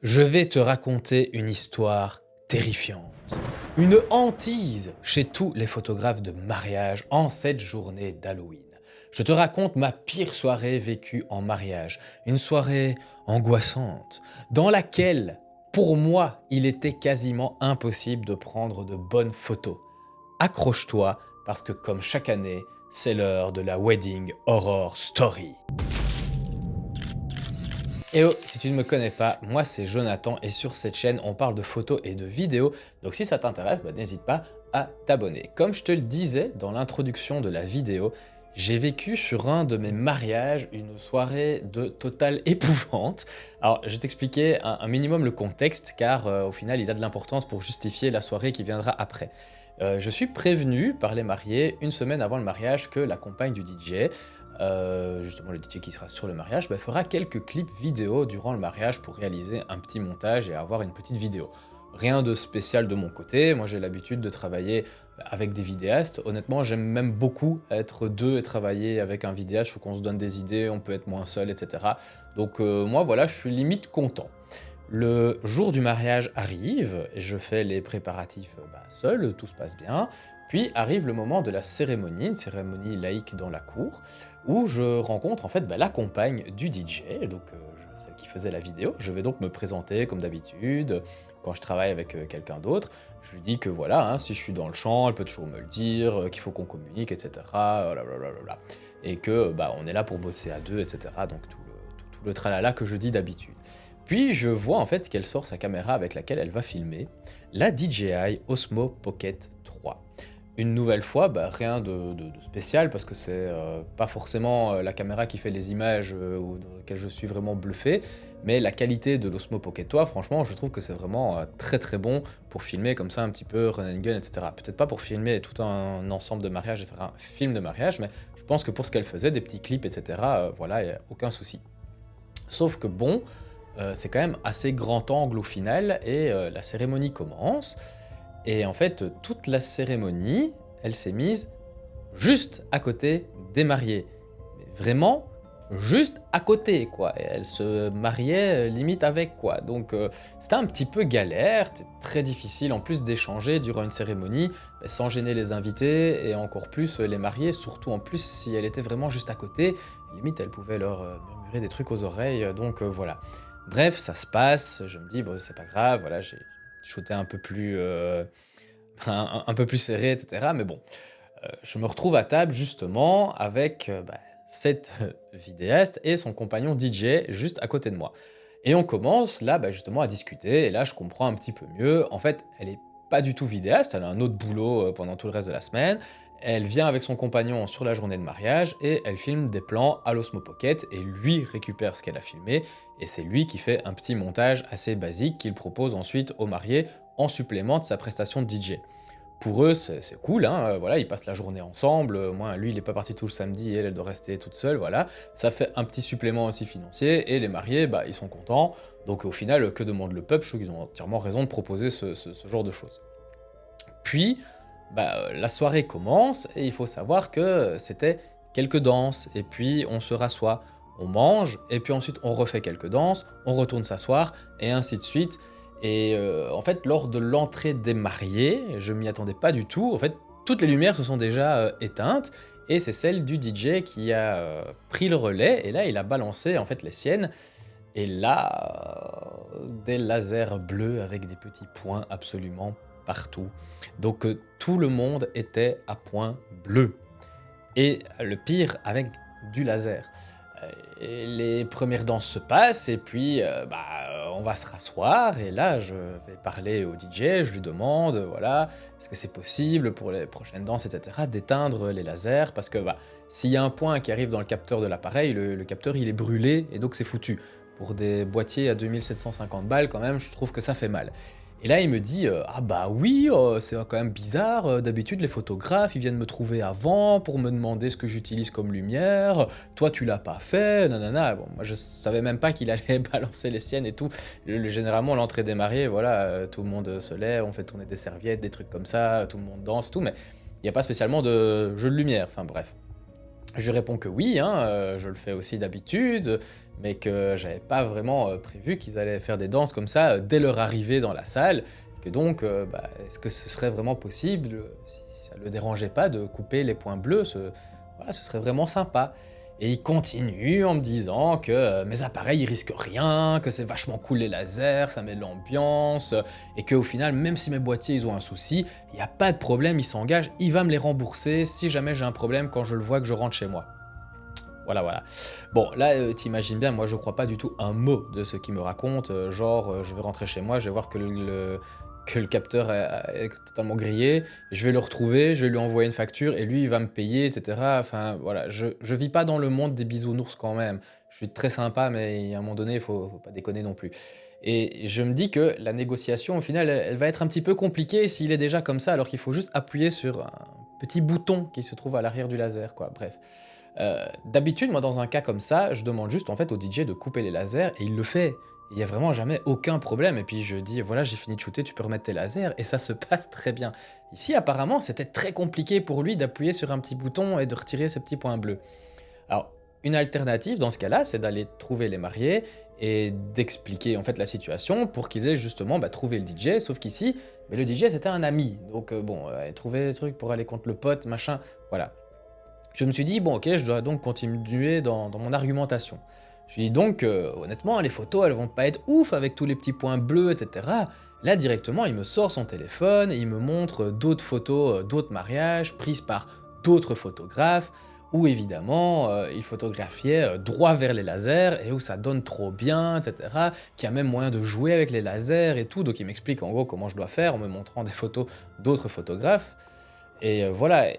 Je vais te raconter une histoire terrifiante, une hantise chez tous les photographes de mariage en cette journée d'Halloween. Je te raconte ma pire soirée vécue en mariage, une soirée angoissante, dans laquelle, pour moi, il était quasiment impossible de prendre de bonnes photos. Accroche-toi, parce que comme chaque année, c'est l'heure de la Wedding Horror Story. Et oh, si tu ne me connais pas, moi c'est Jonathan et sur cette chaîne on parle de photos et de vidéos, donc si ça t'intéresse, n'hésite pas à t'abonner. Comme je te le disais dans l'introduction de la vidéo, j'ai vécu sur un de mes mariages une soirée de totale épouvante. Alors je vais t'expliquer un minimum le contexte car au final il a de l'importance pour justifier la soirée qui viendra après. Je suis prévenu par les mariés une semaine avant le mariage que la compagne du DJ, justement le DJ qui sera sur le mariage, fera quelques clips vidéo durant le mariage pour réaliser un petit montage et avoir une petite vidéo. Rien de spécial de mon côté, moi j'ai l'habitude de travailler avec des vidéastes. Honnêtement, j'aime même beaucoup être deux et travailler avec un vidéaste, faut qu'on se donne des idées, on peut être moins seul, etc. Donc moi voilà, je suis limite content. Le jour du mariage arrive, et je fais les préparatifs seul, tout se passe bien. Puis arrive le moment de la cérémonie, une cérémonie laïque dans la cour, où je rencontre en fait la compagne du DJ, donc celle qui faisait la vidéo. Je vais donc me présenter comme d'habitude, quand je travaille avec quelqu'un d'autre. Je lui dis que voilà, hein, si je suis dans le champ, elle peut toujours me le dire, qu'il faut qu'on communique, etc. Blablabla. Et que on est là pour bosser à deux, etc. Donc tout le tralala que je dis d'habitude. Puis je vois en fait qu'elle sort sa caméra avec laquelle elle va filmer, la DJI Osmo Pocket 3. Une nouvelle fois, rien de spécial parce que c'est pas forcément la caméra qui fait les images dans lesquelles je suis vraiment bluffé, mais la qualité de l'Osmo Pocket 3, franchement, je trouve que c'est vraiment très très bon pour filmer comme ça un petit peu run and gun, etc. Peut-être pas pour filmer tout un ensemble de mariage et faire un film de mariage, mais je pense que pour ce qu'elle faisait, des petits clips, etc., voilà, il n'y a aucun souci. Sauf que bon, c'est quand même assez grand angle au final et la cérémonie commence. Et en fait, toute la cérémonie, elle s'est mise juste à côté des mariés. Mais vraiment, juste à côté, quoi. Et elle se mariait limite avec, quoi. Donc c'était un petit peu galère, c'était très difficile en plus d'échanger durant une cérémonie, sans gêner les invités et encore plus les mariés, surtout en plus si elle était vraiment juste à côté. Limite, elle pouvait leur murmurer des trucs aux oreilles, donc voilà. Bref, ça se passe, je me dis, bon, c'est pas grave, voilà, j'ai shooté un peu plus, un peu plus serré, etc. Mais bon, je me retrouve à table justement avec cette vidéaste et son compagnon DJ juste à côté de moi. Et on commence là justement à discuter et là je comprends un petit peu mieux. En fait, elle est pas du tout vidéaste, elle a un autre boulot pendant tout le reste de la semaine. Elle vient avec son compagnon sur la journée de mariage et elle filme des plans à l'Osmo Pocket et lui récupère ce qu'elle a filmé et c'est lui qui fait un petit montage assez basique qu'il propose ensuite aux mariés en supplément de sa prestation de DJ. Pour eux, c'est cool, hein, voilà, ils passent la journée ensemble, moi, lui, il est pas parti tout le samedi, et elle doit rester toute seule, voilà. Ça fait un petit supplément aussi financier, et les mariés, ils sont contents. Donc au final, que demande le peuple? Je trouve qu'ils ont entièrement raison de proposer ce genre de choses. Puis, la soirée commence, et il faut savoir que c'était quelques danses, et puis on se rassoit, on mange, et puis ensuite on refait quelques danses, on retourne s'asseoir, et ainsi de suite. Et en fait, lors de l'entrée des mariés, je m'y attendais pas du tout. En fait, toutes les lumières se sont déjà éteintes et c'est celle du DJ qui a pris le relais et là, il a balancé en fait les siennes. Et là, des lasers bleus avec des petits points absolument partout. Donc tout le monde était à point bleu. Et le pire, avec du laser. Et les premières danses se passent et puis on va se rasseoir et là je vais parler au DJ, je lui demande voilà, est-ce que c'est possible pour les prochaines danses, etc., d'éteindre les lasers parce que s'il y a un point qui arrive dans le capteur de l'appareil, le capteur il est brûlé et donc c'est foutu. Pour des boîtiers à 2750 balles quand même, je trouve que ça fait mal. Et là, il me dit ah bah oui, c'est quand même bizarre, d'habitude les photographes, ils viennent me trouver avant pour me demander ce que j'utilise comme lumière, toi tu l'as pas fait, nanana. Bon, moi je savais même pas qu'il allait balancer les siennes et tout. Généralement, l'entrée des mariés, voilà, tout le monde se lève, on fait tourner des serviettes, des trucs comme ça, tout le monde danse, tout, mais il n'y a pas spécialement de jeu de lumière, enfin bref. Je lui réponds que oui, hein, je le fais aussi d'habitude, mais que j'avais pas vraiment prévu qu'ils allaient faire des danses comme ça dès leur arrivée dans la salle, que donc, est-ce que ce serait vraiment possible, si ça le dérangeait pas, de couper les points bleus, voilà, ce serait vraiment sympa. Et il continue en me disant que mes appareils ils risquent rien, que c'est vachement cool les lasers, ça met de l'ambiance, et qu'au final, même si mes boîtiers ils ont un souci, il n'y a pas de problème, il s'engage, il va me les rembourser si jamais j'ai un problème quand je le vois que je rentre chez moi. Voilà, voilà. Bon, là, t'imagines bien, moi je crois pas du tout un mot de ce qu'il me raconte, je vais rentrer chez moi, je vais voir que le capteur est totalement grillé, je vais le retrouver, je vais lui envoyer une facture et lui il va me payer, etc. Enfin voilà, je vis pas dans le monde des bisounours quand même. Je suis très sympa, mais à un moment donné, faut pas déconner non plus. Et je me dis que la négociation, au final, elle va être un petit peu compliquée s'il est déjà comme ça, alors qu'il faut juste appuyer sur un petit bouton qui se trouve à l'arrière du laser, quoi. Bref. D'habitude, moi, dans un cas comme ça, je demande juste en fait au DJ de couper les lasers et il le fait. Il y a vraiment jamais aucun problème. Et puis je dis, voilà, j'ai fini de shooter, tu peux remettre tes lasers et ça se passe très bien. Ici, apparemment, c'était très compliqué pour lui d'appuyer sur un petit bouton et de retirer ces petits points bleus. Alors, une alternative dans ce cas-là, c'est d'aller trouver les mariés et d'expliquer en fait la situation pour qu'ils aient justement trouvé le DJ. Sauf qu'ici, le DJ c'était un ami. Donc trouver des trucs pour aller contre le pote, machin, voilà. Je me suis dit, bon ok, je dois donc continuer dans mon argumentation. Je lui dis donc, honnêtement, les photos, elles vont pas être ouf avec tous les petits points bleus, etc. Là, directement, il me sort son téléphone et il me montre d'autres photos, d'autres mariages prises par d'autres photographes, où évidemment, il photographiait droit vers les lasers et où ça donne trop bien, etc. Qu'il y a même moyen de jouer avec les lasers et tout. Donc il m'explique en gros comment je dois faire en me montrant des photos d'autres photographes. Et voilà,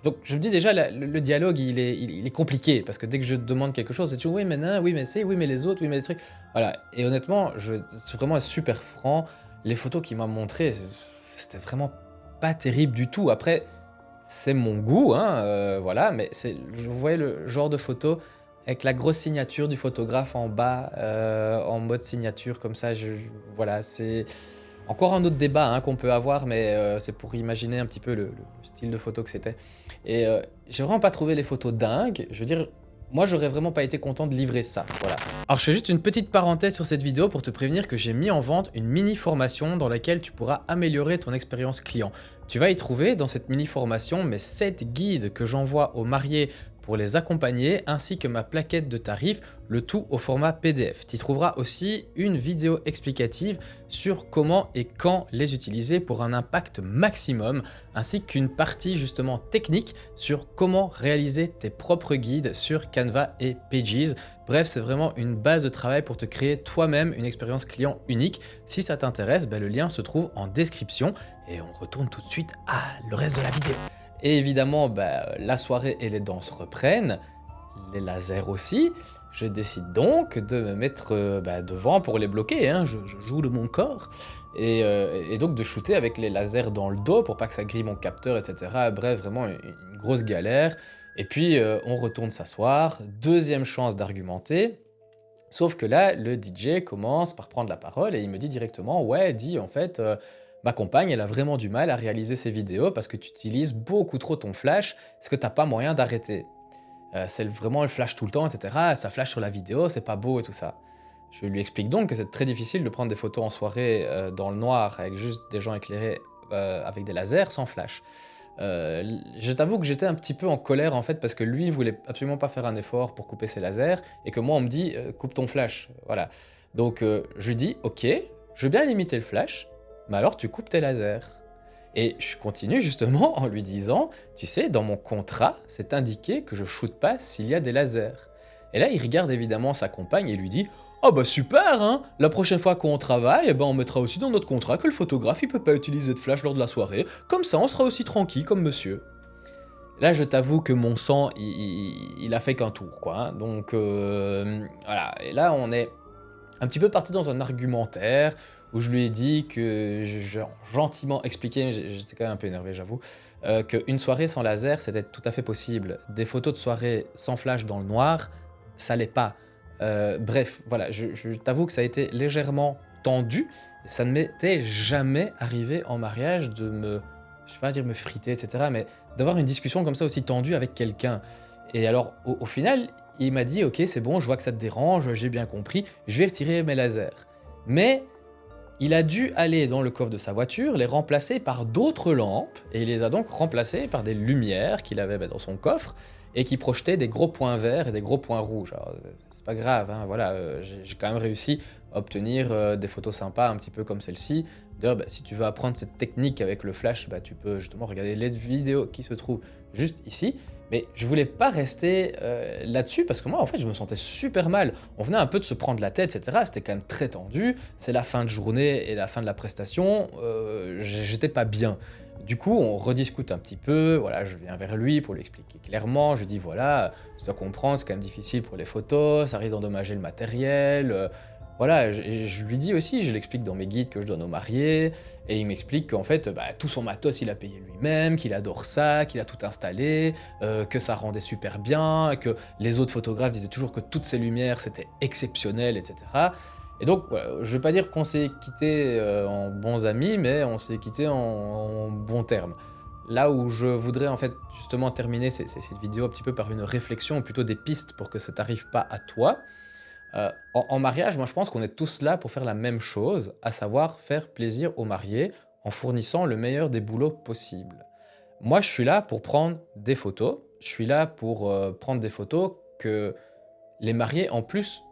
donc je me dis déjà, le dialogue, il est compliqué, parce que dès que je demande quelque chose, c'est toujours oui mais non, oui mais c'est, oui mais les autres, oui mais les trucs. Voilà, et honnêtement, c'est vraiment super franc, les photos qu'il m'a montrées, c'était vraiment pas terrible du tout. Après, c'est mon goût, hein, voilà, mais je voyais le genre de photo avec la grosse signature du photographe en bas, en mode signature, comme ça, voilà, c'est... Encore un autre débat hein, qu'on peut avoir, mais c'est pour imaginer un petit peu le style de photo que c'était. Et j'ai vraiment pas trouvé les photos dingues. Je veux dire, moi j'aurais vraiment pas été content de livrer ça. Voilà. Alors je fais juste une petite parenthèse sur cette vidéo pour te prévenir que j'ai mis en vente une mini formation dans laquelle tu pourras améliorer ton expérience client. Tu vas y trouver dans cette mini formation mes 7 guides que j'envoie aux mariés pour les accompagner, ainsi que ma plaquette de tarifs, le tout au format PDF. Tu y trouveras aussi une vidéo explicative sur comment et quand les utiliser pour un impact maximum, ainsi qu'une partie justement technique sur comment réaliser tes propres guides sur Canva et Pages. Bref, c'est vraiment une base de travail pour te créer toi-même une expérience client unique. Si ça t'intéresse, le lien se trouve en description et on retourne tout de suite à le reste de la vidéo. Et évidemment, la soirée et les danses reprennent, les lasers aussi. Je décide donc de me mettre devant pour les bloquer, hein. Je joue de mon corps. Et donc de shooter avec les lasers dans le dos pour pas que ça grille mon capteur, etc. Bref, vraiment une grosse galère. Et puis on retourne s'asseoir, deuxième chance d'argumenter. Sauf que là, le DJ commence par prendre la parole et il me dit directement « Ouais, dis en fait... ma compagne, elle a vraiment du mal à réaliser ses vidéos parce que tu utilises beaucoup trop ton flash. Est-ce que t'as pas moyen d'arrêter? C'est vraiment le flash tout le temps, etc. Ça flash sur la vidéo, c'est pas beau et tout ça. Je lui explique donc que c'est très difficile de prendre des photos en soirée dans le noir avec juste des gens éclairés avec des lasers sans flash. Je t'avoue que j'étais un petit peu en colère en fait parce que lui il voulait absolument pas faire un effort pour couper ses lasers et que moi on me dit coupe ton flash, voilà. Donc je lui dis ok, je veux bien limiter le flash, mais alors tu coupes tes lasers. Et je continue justement en lui disant, tu sais, dans mon contrat, c'est indiqué que je shoote pas s'il y a des lasers. Et là, il regarde évidemment sa compagne et lui dit, oh bah super, hein, la prochaine fois qu'on travaille, on mettra aussi dans notre contrat que le photographe il peut pas utiliser de flash lors de la soirée, comme ça on sera aussi tranquille comme monsieur. Là, je t'avoue que mon sang, il a fait qu'un tour, quoi. Hein. Donc, voilà. Et là, on est un petit peu parti dans un argumentaire où je lui ai dit que, gentiment expliqué, j'étais quand même un peu énervé, j'avoue, qu'une soirée sans laser, c'était tout à fait possible. Des photos de soirée sans flash dans le noir, ça l'est pas. Bref, voilà, je t'avoue que ça a été légèrement tendu. Ça ne m'était jamais arrivé en mariage de me je vais pas dire me friter, etc., mais d'avoir une discussion comme ça aussi tendue avec quelqu'un. Et alors, au final, il m'a dit: «OK, c'est bon, je vois que ça te dérange, j'ai bien compris, je vais retirer mes lasers». Mais il a dû aller dans le coffre de sa voiture, les remplacer par d'autres lampes, et il les a donc remplacées par des lumières qu'il avait dans son coffre et qui projetaient des gros points verts et des gros points rouges. Alors, c'est pas grave, hein, voilà, j'ai quand même réussi à obtenir des photos sympas, un petit peu comme celle-ci. D'ailleurs, si tu veux apprendre cette technique avec le flash, tu peux justement regarder les vidéos qui se trouvent juste ici. Mais je voulais pas rester là-dessus parce que moi, en fait, je me sentais super mal. On venait un peu de se prendre la tête, etc. C'était quand même très tendu. C'est la fin de journée et la fin de la prestation. J'étais pas bien. Du coup, on rediscute un petit peu. Voilà, je viens vers lui pour lui expliquer clairement. Je dis voilà, tu dois comprendre, c'est quand même difficile pour les photos. Ça risque d'endommager le matériel. Voilà, je lui dis aussi, je l'explique dans mes guides que je donne aux mariés, et il m'explique qu'en fait, tout son matos, il a payé lui-même, qu'il adore ça, qu'il a tout installé, que ça rendait super bien, que les autres photographes disaient toujours que toutes ces lumières, c'était exceptionnel, etc. Et donc, voilà, je vais pas dire qu'on s'est quitté en bons amis, mais on s'est quitté en bons termes. Là où je voudrais en fait justement terminer cette vidéo un petit peu par une réflexion, ou plutôt des pistes pour que ça t'arrive pas à toi. En mariage, moi je pense qu'on est tous là pour faire la même chose, à savoir faire plaisir aux mariés en fournissant le meilleur des boulots possibles. Moi je suis là pour prendre des photos, je suis là pour prendre des photos que les mariés en plus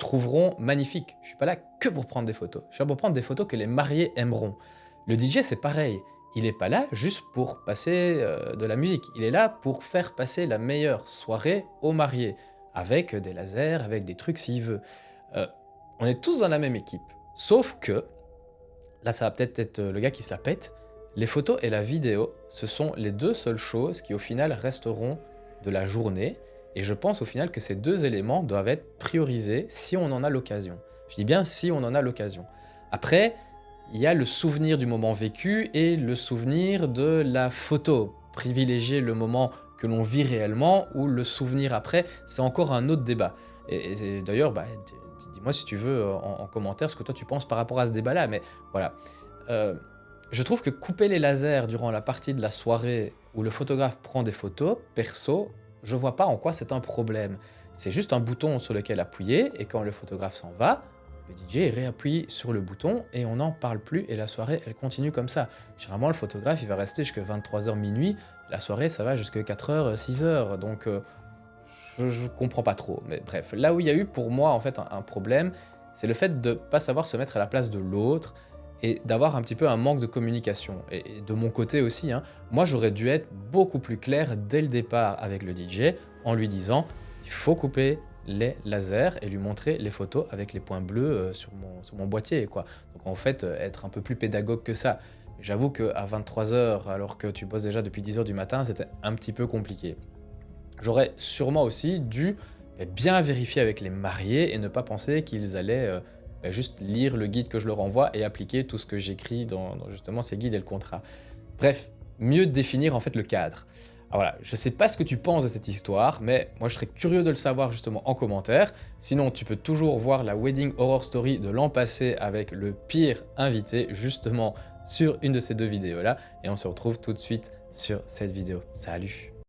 trouveront magnifiques. Je suis pas là que pour prendre des photos, je suis là pour prendre des photos que les mariés aimeront. Le DJ c'est pareil, il n'est pas là juste pour passer de la musique, il est là pour faire passer la meilleure soirée aux mariés avec des lasers, avec des trucs s'il veut. Euh, on est tous dans la même équipe. Sauf que, là ça va peut-être être le gars qui se la pète, les photos et la vidéo, ce sont les deux seules choses qui au final resteront de la journée. Et je pense au final que ces deux éléments doivent être priorisés si on en a l'occasion. Je dis bien si on en a l'occasion. Après, il y a le souvenir du moment vécu et le souvenir de la photo. Privilégier le moment que l'on vit réellement ou le souvenir après, c'est encore un autre débat. Et d'ailleurs, dis-moi si tu veux en commentaire ce que toi tu penses par rapport à ce débat-là. Mais voilà. Je trouve que couper les lasers durant la partie de la soirée où le photographe prend des photos, perso, je vois pas en quoi c'est un problème. C'est juste un bouton sur lequel appuyer et quand le photographe s'en va, le DJ réappuie sur le bouton et on n'en parle plus et la soirée elle continue comme ça. Généralement le photographe il va rester jusqu'à 23h minuit, la soirée ça va jusqu'à 4h, 6h, donc je comprends pas trop. Mais bref, là où il y a eu pour moi en fait un problème, c'est le fait de pas savoir se mettre à la place de l'autre et d'avoir un petit peu un manque de communication. Et de mon côté aussi, hein, moi j'aurais dû être beaucoup plus clair dès le départ avec le DJ en lui disant il faut couper les lasers et lui montrer les photos avec les points bleus sur mon boîtier, quoi. Donc en fait, être un peu plus pédagogue que ça. J'avoue qu'à 23h, alors que tu bosses déjà depuis 10h du matin, c'était un petit peu compliqué. J'aurais sûrement aussi dû bien vérifier avec les mariés et ne pas penser qu'ils allaient juste lire le guide que je leur envoie et appliquer tout ce que j'écris dans justement ces guides et le contrat. Bref, mieux définir en fait le cadre. Alors voilà, je sais pas ce que tu penses de cette histoire, mais moi je serais curieux de le savoir justement en commentaire. Sinon, tu peux toujours voir la Wedding Horror Story de l'an passé avec le pire invité justement sur une de ces deux vidéos là. Et on se retrouve tout de suite sur cette vidéo. Salut!